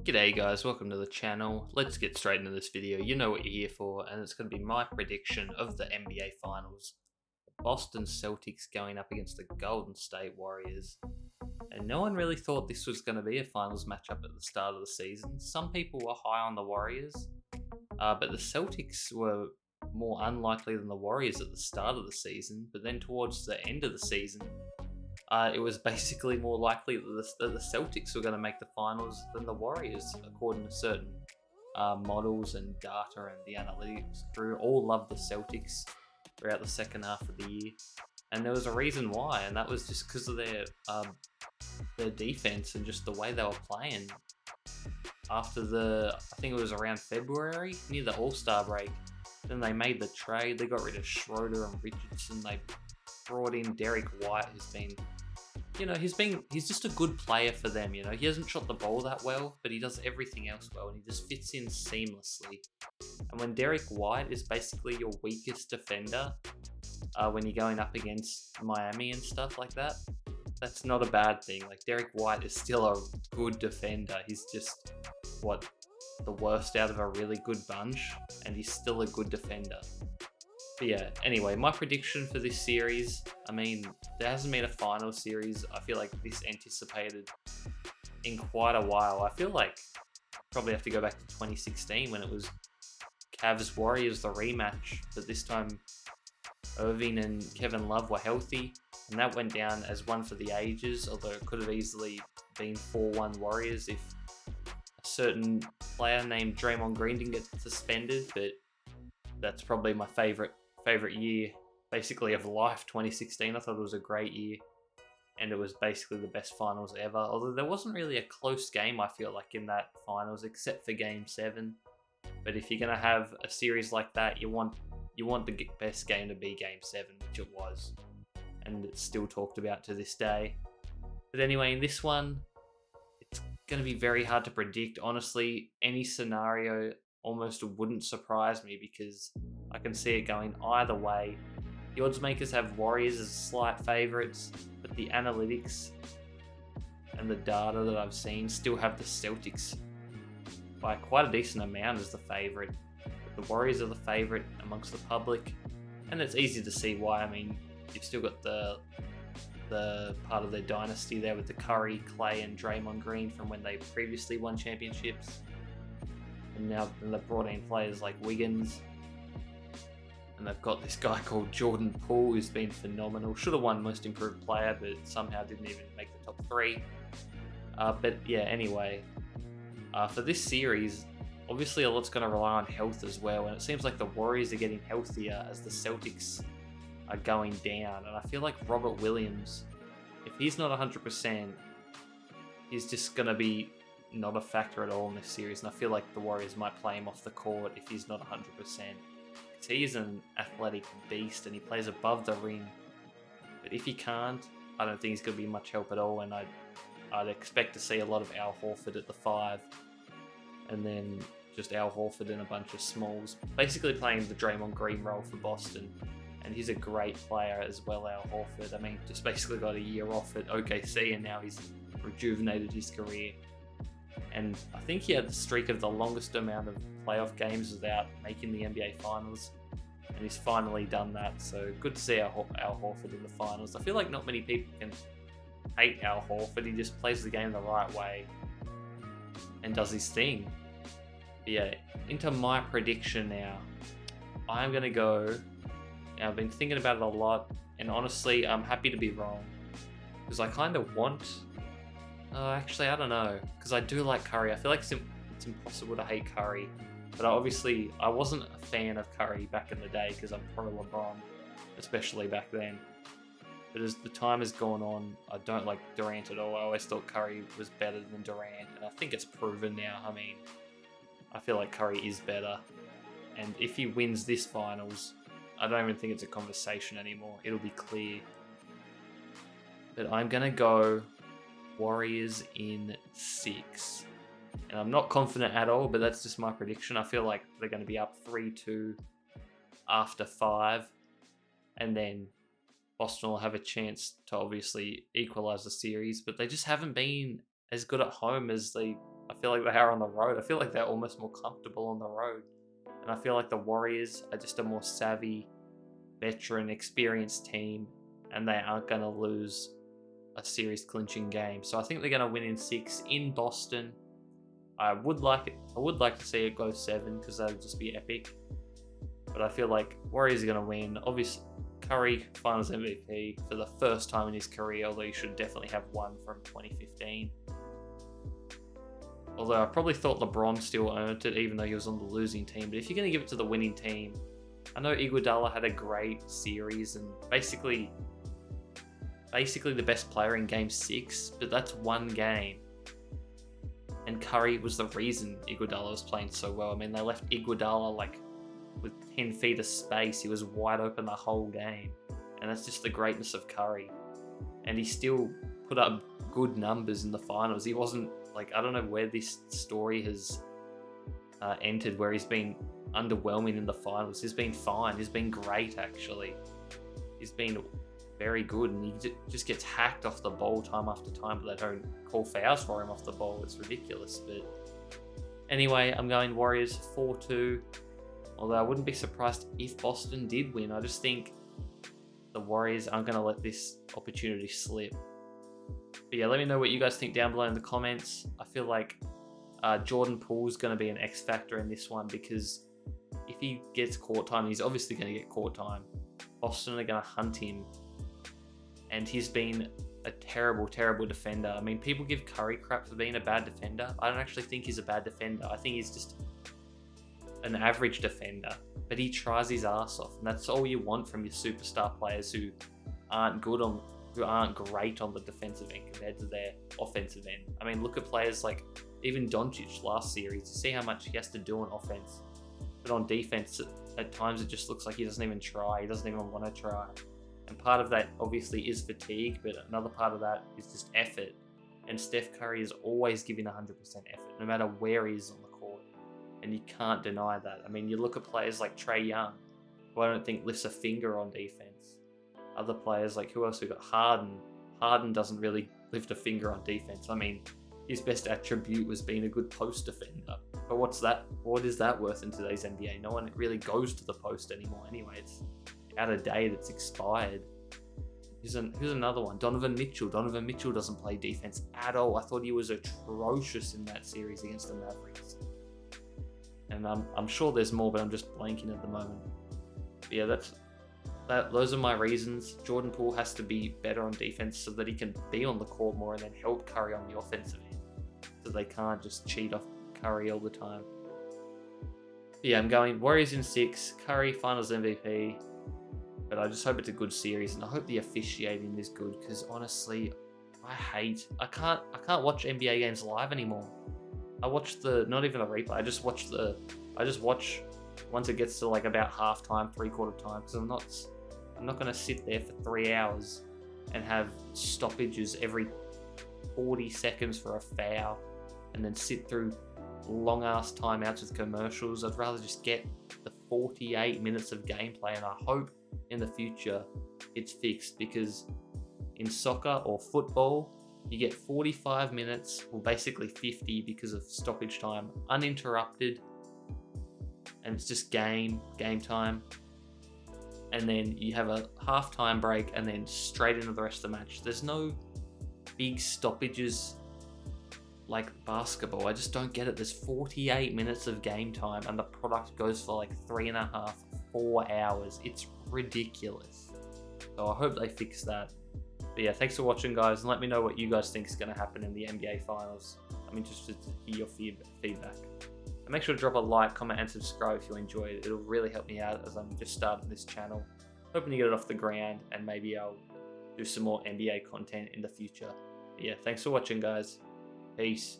G'day guys, welcome to the channel. Let's get straight into this video. You know what you're here for, and it's going to be my prediction of the NBA Finals. The Boston Celtics going up against the Golden State Warriors. And no one really thought this was going to be a finals matchup at the start of the season. Some people were high on the Warriors, but the Celtics were more unlikely than the Warriors at the start of the season. But then towards the end of the season, it was basically more likely that the Celtics were going to make the finals than the Warriors, according to certain models and data, and the analytics crew all loved the Celtics throughout the second half of the year. And there was a reason why, and that was just because of their defense and just the way they were playing. After I think it was around February, near the All-Star break, then they made the trade. They got rid of Schroeder and Richardson. They brought in Derek White, who's been, he's just a good player for them. He hasn't shot the ball that well, but he does everything else well, and he just fits in seamlessly. And when Derek White is basically your weakest defender, when you're going up against Miami and stuff like that, that's not a bad thing. Like, Derek White is still a good defender. He's just, the worst out of a really good bunch, and he's still a good defender. But yeah, anyway, my prediction for this series, there hasn't been a final series, I feel like, this anticipated in quite a while. I feel like probably have to go back to 2016 when it was Cavs Warriors, the rematch, but this time Irving and Kevin Love were healthy, and that went down as one for the ages, although it could have easily been 4-1 Warriors if a certain player named Draymond Green didn't get suspended. But that's probably my favorite year, basically, of life. 2016, I thought it was a great year, and it was basically the best finals ever. Although there wasn't really a close game, I feel like, in that finals, except for Game 7. But if you're gonna have a series like that, you want the best game to be Game 7, which it was, and it's still talked about to this day. But anyway, in this one, it's gonna be very hard to predict. Honestly, any scenario almost wouldn't surprise me, because I can see it going either way. The odds makers have Warriors as slight favourites, but the analytics and the data that I've seen still have the Celtics by quite a decent amount as the favourite. The Warriors are the favourite amongst the public, and it's easy to see why. You've still got the part of their dynasty there with the Curry, Clay, and Draymond Green from when they previously won championships. And now they've brought in players like Wiggins. And they've got this guy called Jordan Poole, who's been phenomenal. Should have won Most Improved Player, but somehow didn't even make the top 3. But yeah, anyway. For this series, obviously a lot's going to rely on health as well. And it seems like the Warriors are getting healthier as the Celtics are going down. And I feel like Robert Williams, if he's not 100%, he's just going to be not a factor at all in this series, and I feel like the Warriors might play him off the court if he's not 100%. Because he is an athletic beast and he plays above the rim. But if he can't, I don't think he's going to be much help at all, and I'd expect to see a lot of Al Horford at the 5, and then just Al Horford and a bunch of smalls, basically playing the Draymond Green role for Boston. And he's a great player as well, Al Horford. Just basically got a year off at OKC, and now he's rejuvenated his career. And I think he had the streak of the longest amount of playoff games without making the NBA Finals. And he's finally done that. So good to see Al Horford in the finals. I feel like not many people can hate Al Horford. He just plays the game the right way and does his thing. But yeah, into my prediction now. I'm going to go... Now, I've been thinking about it a lot. And honestly, I'm happy to be wrong. Because I kind of want... actually, I don't know, because I do like Curry. I feel like it's impossible to hate Curry, but I wasn't a fan of Curry back in the day because I'm pro LeBron, especially back then. But as the time has gone on, I don't like Durant at all. I always thought Curry was better than Durant, and I think it's proven now. I feel like Curry is better, and if he wins this finals, I don't even think it's a conversation anymore. It'll be clear. But I'm gonna go Warriors in 6. And I'm not confident at all, but that's just my prediction. I feel like they're going to be up 3-2 after 5. And then Boston will have a chance to obviously equalize the series, but they just haven't been as good at home as they I feel like they are on the road. I feel like they're almost more comfortable on the road. And I feel like the Warriors are just a more savvy, veteran, experienced team, and they aren't going to lose a series clinching game. So I think they're going to win in 6 in Boston. I would like to see it go 7 because that would just be epic. But I feel like Warriors are going to win. Obviously, Curry, Finals MVP for the first time in his career, although he should definitely have one from 2015. Although I probably thought LeBron still earned it, even though he was on the losing team. But if you're going to give it to the winning team, I know Iguodala had a great series and basically the best player in Game 6, but that's one game. And Curry was the reason Iguodala was playing so well. I mean, they left Iguodala like with 10 feet of space. He was wide open the whole game. And that's just the greatness of Curry. And he still put up good numbers in the finals. He wasn't like, I don't know where this story has entered, where he's been underwhelming in the finals. He's been fine. He's been great, actually. He's been very good, and he just gets hacked off the ball time after time, but they don't call fouls for him off the ball. It's ridiculous. But anyway, I'm going Warriors 4-2. Although I wouldn't be surprised if Boston did win. I just think the Warriors aren't going to let this opportunity slip. But yeah, let me know what you guys think down below in the comments. I feel like Jordan Poole's going to be an X factor in this one, because if he gets court time, he's obviously going to get court time. Boston are going to hunt him. And he's been a terrible, terrible defender. I mean, people give Curry crap for being a bad defender. I don't actually think he's a bad defender. I think he's just an average defender, but he tries his ass off, and that's all you want from your superstar players who aren't great on the defensive end compared to their offensive end. I mean, look at players like even Doncic last series. You see how much he has to do on offense, but on defense, at times it just looks like he doesn't even try. He doesn't even want to try, and part of that obviously is fatigue, but another part of that is just effort. And Steph Curry is always giving 100% effort, no matter where he is on the court. And you can't deny that. I mean, you look at players like Trae Young, who I don't think lifts a finger on defense. Other players like, who else we got? Harden. Harden doesn't really lift a finger on defense. I mean, his best attribute was being a good post defender. But what is that worth in today's NBA? No one really goes to the post anymore anyway. It's out of date. It's expired. Who's another one? Donovan Mitchell. Donovan Mitchell doesn't play defense at all. I thought he was atrocious in that series against the Mavericks. And I'm sure there's more, but I'm just blanking at the moment. But yeah, those are my reasons. Jordan Poole has to be better on defense so that he can be on the court more and then help Curry on the offensive end, so they can't just cheat off Curry all the time. But yeah, I'm going Warriors in 6, Curry Finals MVP. But I just hope it's a good series, and I hope the officiating is good, because honestly, I can't watch NBA games live anymore. I watch not even a replay. I just watch once it gets to like about halftime, 3/4 time, because I'm not gonna sit there for 3 hours and have stoppages every 40 seconds for a foul, and then sit through long ass timeouts with commercials. I'd rather just get the 48 minutes of gameplay, and I hope in the future it's fixed, because in soccer or football, you get 45 minutes, well basically 50 because of stoppage time, uninterrupted, and it's just game time. And then you have a halftime break and then straight into the rest of the match. There's no big stoppages like basketball. I just don't get it. There's 48 minutes of game time and the product goes for like 3.5, 4 hours. It's ridiculous. So I hope they fix that. But yeah, thanks for watching, guys, and let me know what you guys think is going to happen in the NBA Finals. I'm interested to hear your feedback. And make sure to drop a like, comment, and subscribe if you enjoyed it. It'll really help me out as I'm just starting this channel. Hoping to get it off the ground, and maybe I'll do some more NBA content in the future. But yeah, thanks for watching, guys. Peace.